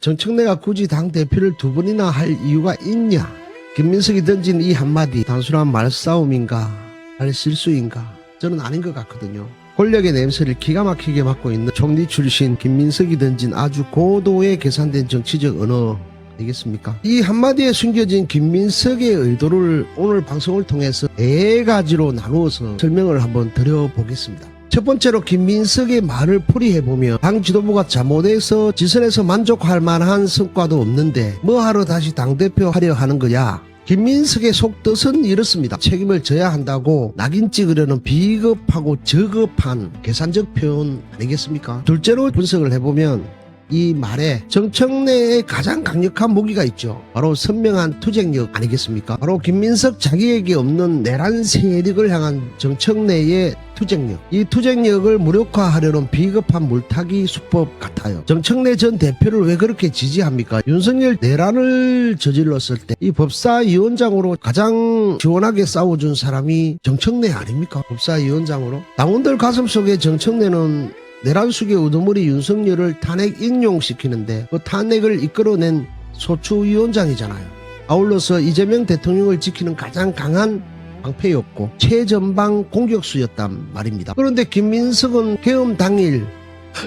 정청래가 굳이 당대표를 두 번이나 할 이유가 있냐? 김민석이 던진 이 한마디 단순한 말싸움인가? 할 실수인가? 저는 아닌 것 같거든요. 권력의 냄새를 기가 막히게 맡고 있는 총리 출신 김민석이 던진 아주 고도의 계산된 정치적 언어 아니겠습니까? 이 한마디에 숨겨진 김민석의 의도를 오늘 방송을 통해서 4가지로 나누어서 설명을 한번 드려보겠습니다. 첫 번째로 김민석의 말을 풀이해보면 당 지도부가 잘못해서 지선에서 만족할 만한 성과도 없는데 뭐하러 다시 당대표 하려 하는 거야? 김민석의 속뜻은 이렇습니다. 책임을 져야 한다고 낙인 찍으려는 비겁하고 저급한 계산적 표현 아니겠습니까? 둘째로 분석을 해보면 이 말에 정청래의 가장 강력한 무기가 있죠. 바로 선명한 투쟁력 아니겠습니까? 바로 김민석 자기에게 없는 내란 세력을 향한 정청래의 투쟁력. 이 투쟁력을 무력화하려는 비겁한 물타기 수법 같아요. 정청래 전 대표를 왜 그렇게 지지합니까? 윤석열 내란을 저질렀을 때 이 법사위원장으로 가장 시원하게 싸워준 사람이 정청래 아닙니까? 법사위원장으로. 당원들 가슴속에 정청래는 내란 숙의 우두머리 윤석열을 탄핵 인용시키는데 그 탄핵을 이끌어낸 소추위원장이잖아요. 아울러서 이재명 대통령을 지키는 가장 강한 방패였고 최전방 공격수였단 말입니다. 그런데 김민석은 계엄 당일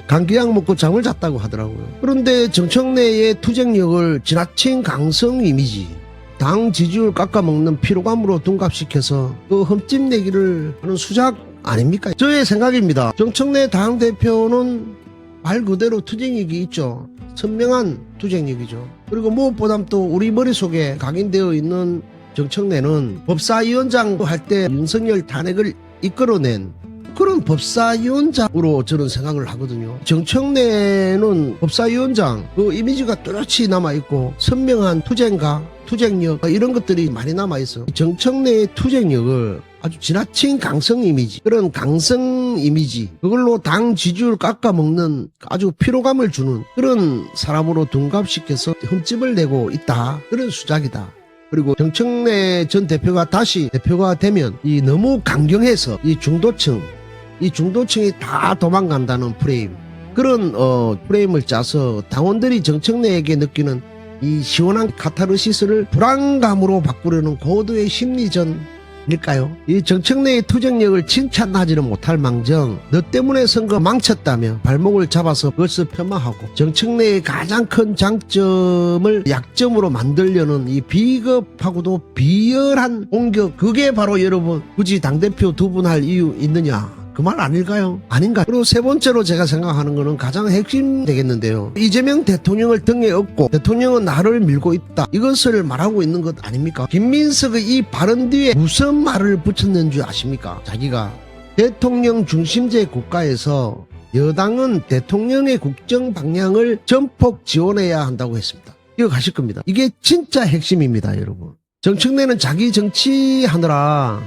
감기약 먹고 잠을 잤다고 하더라고요. 그런데 정청래의 투쟁력을 지나친 강성 이미지, 당 지지율 깎아먹는 피로감으로 둔갑시켜서 그 흠집내기를 하는 수작 아닙니까? 저의 생각입니다. 정청래 당대표는 말 그대로 투쟁력이 있죠. 선명한 투쟁력이죠. 그리고 무엇보다 또 우리 머릿속에 각인되어 있는 정청래는 법사위원장 할 때 윤석열 탄핵을 이끌어낸 그런 법사위원장으로 저는 생각을 하거든요. 정청래는 법사위원장 그 이미지가 뚜렷이 남아있고 선명한 투쟁가, 투쟁력 이런 것들이 많이 남아있어. 정청래의 투쟁력을 아주 지나친 강성 이미지, 그런 강성 이미지, 그걸로 당 지지율 깎아먹는 아주 피로감을 주는 그런 사람으로 둔갑시켜서 흠집을 내고 있다. 그런 수작이다. 그리고 정청래 전 대표가 다시 대표가 되면 이 너무 강경해서 이 중도층이 다 도망간다는 프레임, 그런 프레임을 짜서 당원들이 정청래에게 느끼는 이 시원한 카타르시스를 불안감으로 바꾸려는 고도의 심리전일까요? 이 정청래의 투쟁력을 칭찬하지는 못할 망정 너 때문에 선거 망쳤다며 발목을 잡아서 벌써 폄하하고 정청래의 가장 큰 장점을 약점으로 만들려는 이 비겁하고도 비열한 공격, 그게 바로 여러분 굳이 당대표 두 분 할 이유 있느냐? 그 말 아닐까요? 아닌가? 그리고 세 번째로 제가 생각하는 거는 가장 핵심 되겠는데요. 이재명 대통령을 등에 업고 대통령은 나를 밀고 있다. 이것을 말하고 있는 것 아닙니까? 김민석의 이 발언 뒤에 무슨 말을 붙였는 줄 아십니까? 자기가 대통령 중심제 국가에서 여당은 대통령의 국정 방향을 전폭 지원해야 한다고 했습니다. 기억하실 겁니다. 이게 진짜 핵심입니다, 여러분. 정청래는 자기 정치하느라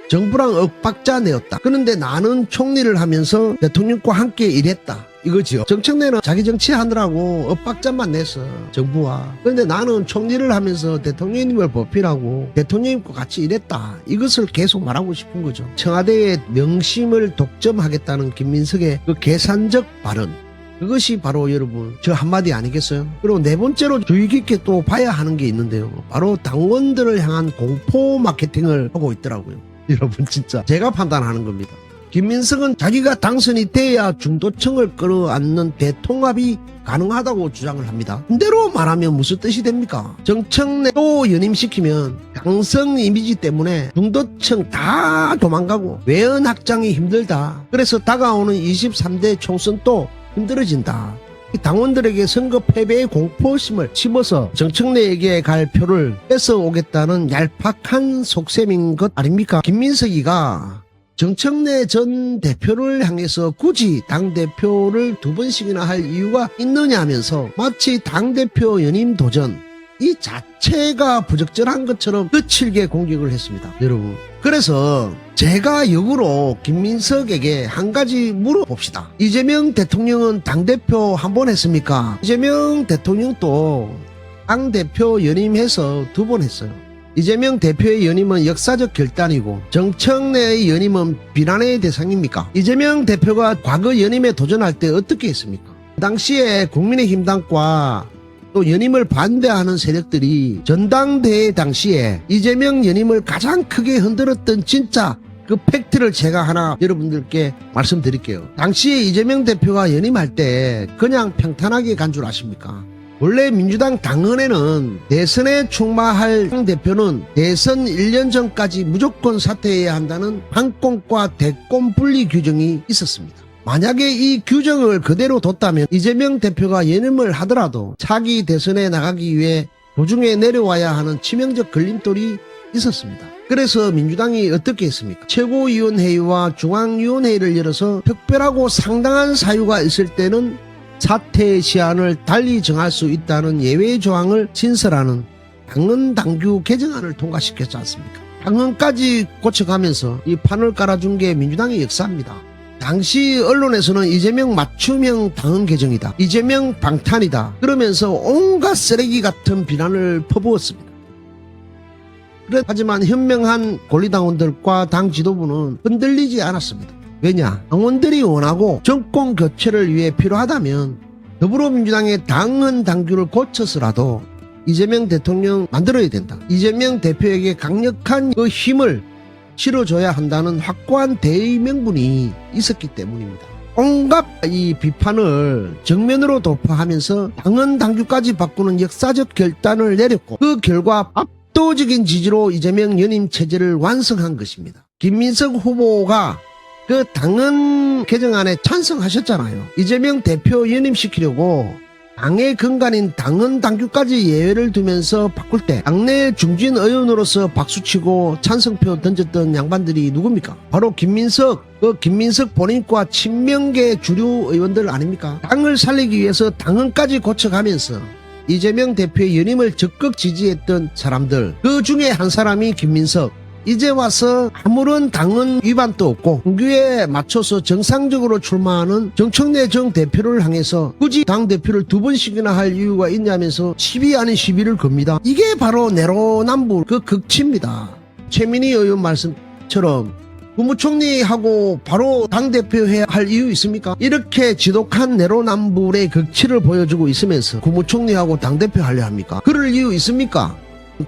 정부랑 엇박자 내었다. 그런데 나는 총리를 하면서 대통령과 함께 일했다. 이거지요. 정청래는 자기 정치하느라고 엇박자만 냈어, 정부와. 그런데 나는 총리를 하면서 대통령님을 보필하고 대통령님과 같이 일했다. 이것을 계속 말하고 싶은 거죠. 청와대의 명심을 독점하겠다는 김민석의 그 계산적 발언, 그것이 바로 여러분 저 한마디 아니겠어요? 그리고 네 번째로 주의 깊게 또 봐야 하는 게 있는데요. 바로 당원들을 향한 공포 마케팅을 하고 있더라고요. 여러분 진짜 제가 판단하는 겁니다. 김민석은 자기가 당선이 돼야 중도층을 끌어안는 대통합이 가능하다고 주장을 합니다. 그대로 말하면 무슨 뜻이 됩니까? 정청래 또 연임시키면 강성 이미지 때문에 중도층 다 도망가고 외연 확장이 힘들다. 그래서 다가오는 23대 총선 또 힘들어진다. 당원들에게 선거 패배의 공포심을 심어서 정청래에게 갈 표를 뺏어오겠다는 얄팍한 속셈인 것 아닙니까? 김민석이가 정청래 전 대표를 향해서 굳이 당대표를 두 번씩이나 할 이유가 있느냐 하면서 마치 당대표 연임 도전 이 자체가 부적절한 것처럼 거칠게 공격을 했습니다, 여러분. 그래서 제가 역으로 김민석에게 한 가지 물어봅시다. 이재명 대통령은 당대표 한 번 했습니까? 이재명 대통령도 당대표 연임해서 2번 했어요. 이재명 대표의 연임은 역사적 결단이고 정청래의 연임은 비난의 대상입니까? 이재명 대표가 과거 연임에 도전할 때 어떻게 했습니까? 그 당시에 국민의힘 당과 또 연임을 반대하는 세력들이 전당대회 당시에 이재명 연임을 가장 크게 흔들었던 진짜 그 팩트를 제가 하나 여러분들께 말씀드릴게요. 당시에 이재명 대표가 연임할 때 그냥 평탄하게 간 줄 아십니까? 원래 민주당 당헌에는 대선에 출마할 당 대표는 대선 1년 전까지 무조건 사퇴해야 한다는 판권과 대권 분리 규정이 있었습니다. 만약에 이 규정을 그대로 뒀다면 이재명 대표가 연임을 하더라도 차기 대선에 나가기 위해 도중에 내려와야 하는 치명적 걸림돌이 있었습니다. 그래서 민주당이 어떻게 했습니까? 최고위원회의와 중앙위원회의를 열어서 특별하고 상당한 사유가 있을 때는 사퇴 시한을 달리 정할 수 있다는 예외 조항을 신설하는 당헌 당규 개정안을 통과시켰지 않습니까? 당헌까지 고쳐가면서 이 판을 깔아준 게 민주당의 역사입니다. 당시 언론에서는 이재명 맞춤형 당헌 개정이다, 이재명 방탄이다 그러면서 온갖 쓰레기 같은 비난을 퍼부었습니다. 하지만 현명한 권리당원들과 당 지도부는 흔들리지 않았습니다. 왜냐? 당원들이 원하고 정권 교체를 위해 필요하다면 더불어민주당의 당헌 당규를 고쳐서라도 이재명 대통령 만들어야 된다, 이재명 대표에게 강력한 그 힘을 실어줘야 한다는 확고한 대의 명분이 있었기 때문입니다. 온갖 이 비판을 정면으로 돌파하면서 당헌 당규까지 바꾸는 역사적 결단을 내렸고 그 결과 압도적인 지지로 이재명 연임 체제를 완성한 것입니다. 김민석 후보가 그 당헌 개정안에 찬성하셨잖아요. 이재명 대표 연임시키려고 당의 근간인 당헌 당규까지 예외를 두면서 바꿀 때 당내 중진 의원으로서 박수치고 찬성표 던졌던 양반들이 누굽니까? 바로 김민석 본인과 친명계 주류 의원들 아닙니까? 당을 살리기 위해서 당헌까지 고쳐가면서 이재명 대표의 연임을 적극 지지했던 사람들, 그 중에 한 사람이 김민석. 이제 와서 아무런 당헌 위반도 없고 정규에 맞춰서 정상적으로 출마하는 정청래 정 대표를 향해서 굳이 당대표를 2번씩이나 할 이유가 있냐면서 시비 아닌 시비를 겁니다. 이게 바로 내로남불 그 극치입니다. 최민희 의원 말씀처럼 국무총리하고 바로 당대표 해야 할 이유 있습니까? 이렇게 지독한 내로남불의 극치를 보여주고 있으면서 국무총리하고 당대표 하려 합니까? 그럴 이유 있습니까?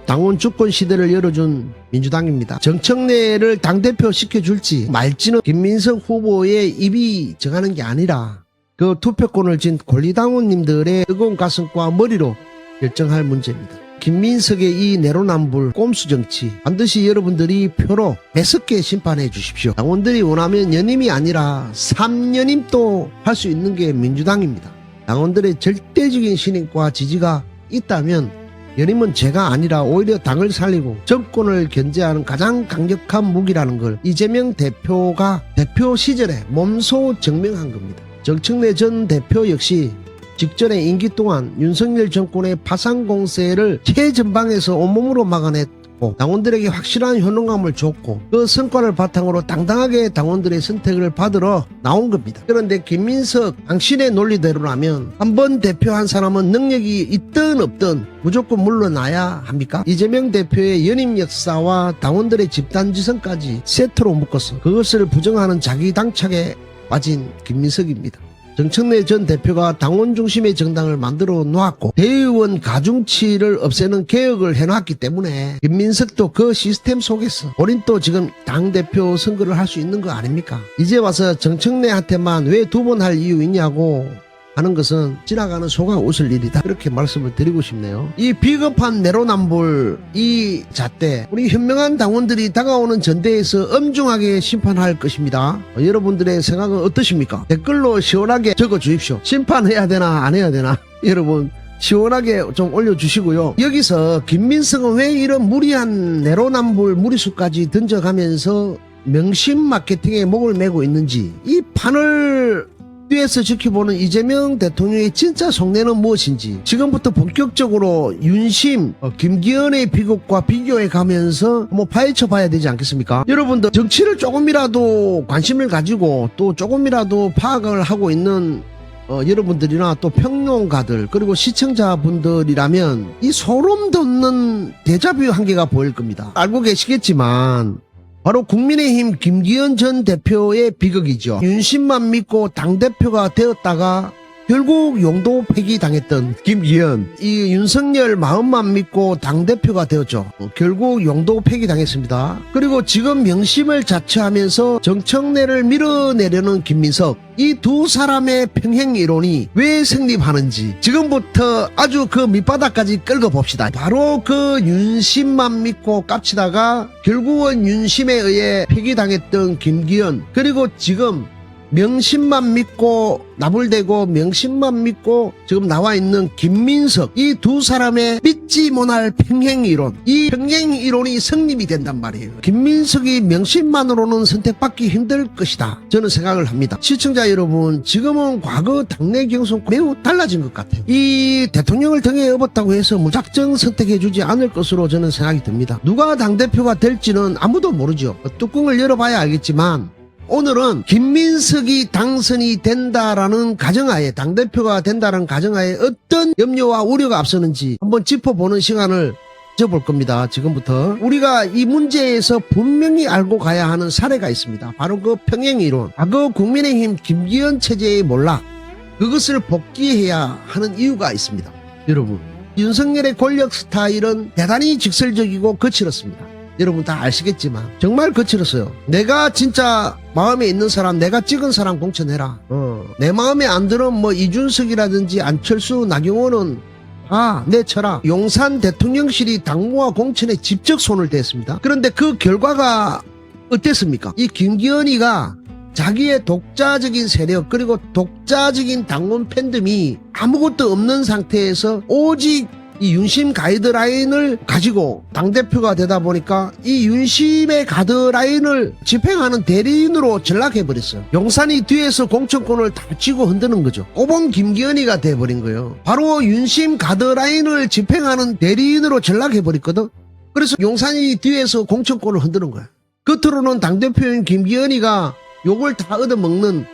당원 주권 시대를 열어준 민주당입니다. 정청래를 당대표 시켜줄지 말지는 김민석 후보의 입이 정하는 게 아니라 그 투표권을 진 권리당원님들의 뜨거운 가슴과 머리로 결정할 문제입니다. 김민석의 이 내로남불 꼼수 정치 반드시 여러분들이 표로 매섭게 심판해 주십시오. 당원들이 원하면 연임이 아니라 3연임도 할 수 있는 게 민주당입니다. 당원들의 절대적인 신임과 지지가 있다면 연임은 죄가 아니라 오히려 당을 살리고 정권을 견제하는 가장 강력한 무기라는 걸 이재명 대표가 대표 시절에 몸소 증명한 겁니다. 정청래 전 대표 역시 직전의 임기 동안 윤석열 정권의 파상 공세를 최전방에서 온몸으로 막아냈고 당원들에게 확실한 효능감을 줬고 그 성과를 바탕으로 당당하게 당원들의 선택을 받으러 나온 겁니다. 그런데 김민석 당신의 논리대로라면 한 번 대표한 사람은 능력이 있든 없든 무조건 물러나야 합니까? 이재명 대표의 연임 역사와 당원들의 집단지성까지 세트로 묶어서 그것을 부정하는 자기 당착에 빠진 김민석입니다. 정청래 전 대표가 당원 중심의 정당을 만들어 놓았고 대의원 가중치를 없애는 개혁을 해놨기 때문에 김민석도 그 시스템 속에서 본인도 지금 당대표 선거를 할 수 있는 거 아닙니까? 이제 와서 정청래한테만 왜 2번 할 이유 있냐고 하는 것은 지나가는 소가 웃을 일이다, 그렇게 말씀을 드리고 싶네요. 이 비겁한 내로남불 이 잣대 우리 현명한 당원들이 다가오는 전대에서 엄중하게 심판할 것입니다. 여러분들의 생각은 어떠십니까? 댓글로 시원하게 적어 주십시오. 심판해야 되나 안 해야 되나 여러분 시원하게 좀 올려주시고요. 여기서 김민석은 왜 이런 무리한 내로남불 무리수까지 던져가면서 명심 마케팅에 목을 메고 있는지, 이 판을 뒤에서 지켜보는 이재명 대통령의 진짜 속내는 무엇인지 지금부터 본격적으로 윤심, 김기현의 비극과 비교해 가면서 파헤쳐 봐야 되지 않겠습니까? 여러분들 정치를 조금이라도 관심을 가지고 또 조금이라도 파악을 하고 있는 여러분들이나 또 평론가들 그리고 시청자분들이라면 이 소름 돋는 데자뷰 한계가 보일 겁니다. 알고 계시겠지만 바로 국민의힘 김기현 전 대표의 비극이죠. 윤심만 믿고 당대표가 되었다가 결국 용도 폐기당했던 김기현, 이 윤석열 마음만 믿고 당대표가 되었죠. 결국 용도 폐기당했습니다. 그리고 지금 명심을 자처하면서 정청래를 밀어내려는 김민석, 이 두 사람의 평행 이론이 왜 성립하는지 지금부터 아주 그 밑바닥까지 끌고 봅시다. 바로 그 윤심만 믿고 깝치다가 결국은 윤심에 의해 폐기당했던 김기현, 그리고 지금 명심만 믿고 나불대고 명심만 믿고 지금 나와 있는 김민석, 이 두 사람의 믿지 못할 평행이론, 이 평행이론이 성립이 된단 말이에요. 김민석이 명심만으로는 선택받기 힘들 것이다, 저는 생각을 합니다. 시청자 여러분, 지금은 과거 당내 경선 매우 달라진 것 같아요. 이 대통령을 등에 업었다고 해서 무작정 선택해주지 않을 것으로 저는 생각이 듭니다. 누가 당대표가 될지는 아무도 모르죠. 뚜껑을 열어봐야 알겠지만 오늘은 김민석이 당선이 된다라는 가정하에, 당대표가 된다는 가정하에 어떤 염려와 우려가 앞서는지 한번 짚어보는 시간을 줘볼 겁니다. 지금부터 우리가 이 문제에서 분명히 알고 가야 하는 사례가 있습니다. 바로 그 평행이론, 과거 국민의힘 김기현 체제의 몰락, 그것을 복귀해야 하는 이유가 있습니다. 여러분, 윤석열의 권력 스타일은 대단히 직설적이고 거칠었습니다. 여러분 다 아시겠지만 정말 거칠었어요. 내가 진짜 마음에 있는 사람, 내가 찍은 사람 공천해라. 내 마음에 안 들은 뭐 이준석이라든지 안철수, 나경원은 내쳐라. 용산 대통령실이 당무와 공천에 직접 손을 댔습니다. 그런데 그 결과가 어땠습니까? 이 김기현이가 자기의 독자적인 세력, 그리고 독자적인 당원 팬덤이 아무것도 없는 상태에서 오직 이 윤심 가이드라인을 가지고 당대표가 되다 보니까 이 윤심의 가이드라인을 집행하는 대리인으로 전락해버렸어요. 용산이 뒤에서 공천권을 다 쥐고 흔드는 거죠. 꼬봉 김기현이가 돼버린 거예요. 바로 윤심 가이드라인을 집행하는 대리인으로 전락해버렸거든. 그래서 용산이 뒤에서 공천권을 흔드는 거야. 겉으로는 당대표인 김기현이가 욕을 다 얻어먹는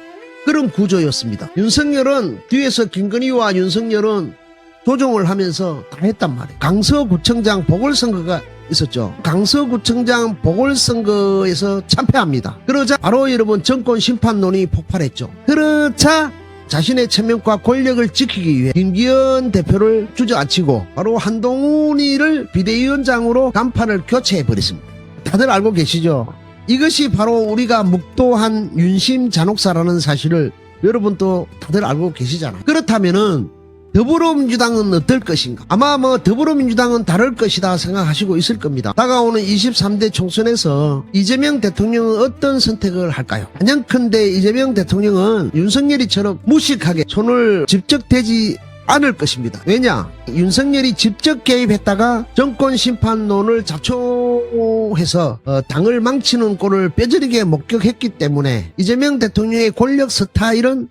그런 구조였습니다. 윤석열은 뒤에서 김건희와 윤석열은 조종을 하면서 다 했단 말이에요. 강서구청장 보궐선거가 있었죠. 강서구청장 보궐선거에서 참패합니다. 그러자 바로 여러분 정권심판론이 폭발했죠. 그러자 자신의 체면과 권력을 지키기 위해 김기현 대표를 주저앉히고 바로 한동훈이를 비대위원장으로 간판을 교체해버렸습니다. 다들 알고 계시죠? 이것이 바로 우리가 묵도한 윤심 잔혹사라는 사실을 여러분도 다들 알고 계시잖아요. 그렇다면은 더불어민주당은 어떨 것인가? 아마 더불어민주당은 다를 것이다 생각하시고 있을 겁니다. 다가오는 23대 총선에서 이재명 대통령은 어떤 선택을 할까요? 단연컨대 이재명 대통령은 윤석열이처럼 무식하게 손을 직접 대지 않을 것입니다. 왜냐? 윤석열이 직접 개입했다가 정권심판론을 자초해서 당을 망치는 꼴을 뼈저리게 목격했기 때문에 이재명 대통령의 권력 스타일은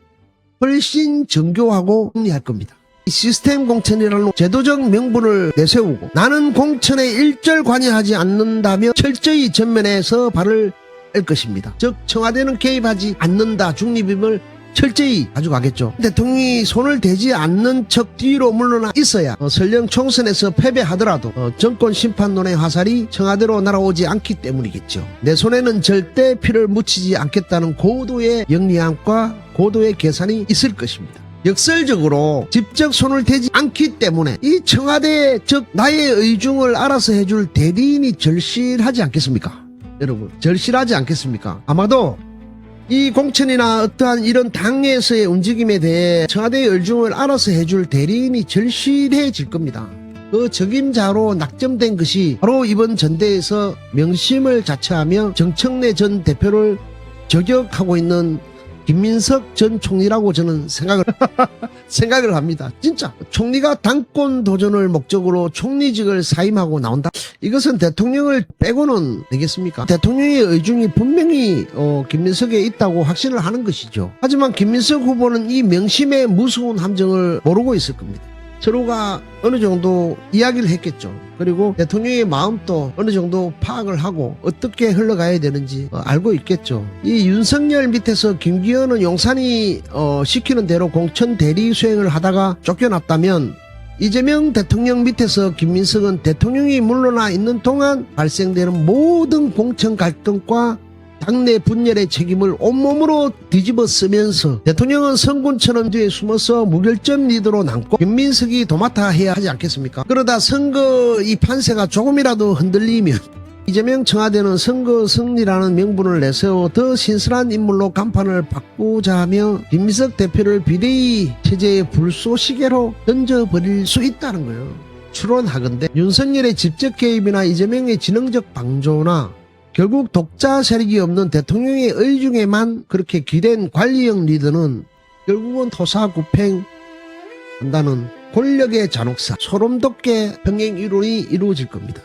훨씬 정교하고 합리할 겁니다. 시스템 공천이라는 제도적 명분을 내세우고 나는 공천에 일절 관여하지 않는다며 철저히 전면에서 발을 뺄 것입니다. 즉 청와대는 개입하지 않는다, 중립임을 철저히 가져가겠죠. 대통령이 손을 대지 않는 척 뒤로 물러나 있어야 설령 총선에서 패배하더라도 정권 심판론의 화살이 청와대로 날아오지 않기 때문이겠죠. 내 손에는 절대 피를 묻히지 않겠다는 고도의 영리함과 고도의 계산이 있을 것입니다. 역설적으로 직접 손을 대지 않기 때문에 이 청와대, 즉 나의 의중을 알아서 해줄 대리인이 절실하지 않겠습니까? 여러분, 절실하지 않겠습니까? 아마도 이 공천이나 어떠한 이런 당에서의 움직임에 대해 청와대의 의중을 알아서 해줄 대리인이 절실해질 겁니다. 그 적임자로 낙점된 것이 바로 이번 전대에서 명심을 자처하며 정청래 전 대표를 저격하고 있는 김민석 전 총리라고 저는 생각을 합니다. 진짜 총리가 당권 도전을 목적으로 총리직을 사임하고 나온다? 이것은 대통령을 빼고는 되겠습니까? 대통령의 의중이 분명히 김민석에 있다고 확신을 하는 것이죠. 하지만 김민석 후보는 이 명심의 무서운 함정을 모르고 있을 겁니다. 서로가 어느 정도 이야기를 했겠죠. 그리고 대통령의 마음도 어느 정도 파악을 하고 어떻게 흘러가야 되는지 알고 있겠죠. 이 윤석열 밑에서 김기현은 용산이 시키는 대로 공천 대리 수행을 하다가 쫓겨났다면 이재명 대통령 밑에서 김민석은 대통령이 물러나 있는 동안 발생되는 모든 공천 갈등과 당내 분열의 책임을 온몸으로 뒤집어 쓰면서 대통령은 성군처럼 뒤에 숨어서 무결점 리더로 남고 김민석이 도맡아 해야 하지 않겠습니까? 그러다 선거 이 판세가 조금이라도 흔들리면 이재명 청와대는 선거 승리라는 명분을 내세워 더 신선한 인물로 간판을 바꾸자 하며 김민석 대표를 비대위 체제의 불쏘시개로 던져버릴 수 있다는 거예요. 추론하건대 윤석열의 직접 개입이나 이재명의 지능적 방조나 결국 독자 세력이 없는 대통령의 의중에만 그렇게 기댄 관리형 리더는 결국은 토사구팽 한다는 권력의 잔혹사, 소름 돋게 병행 이론이 이루어질 겁니다.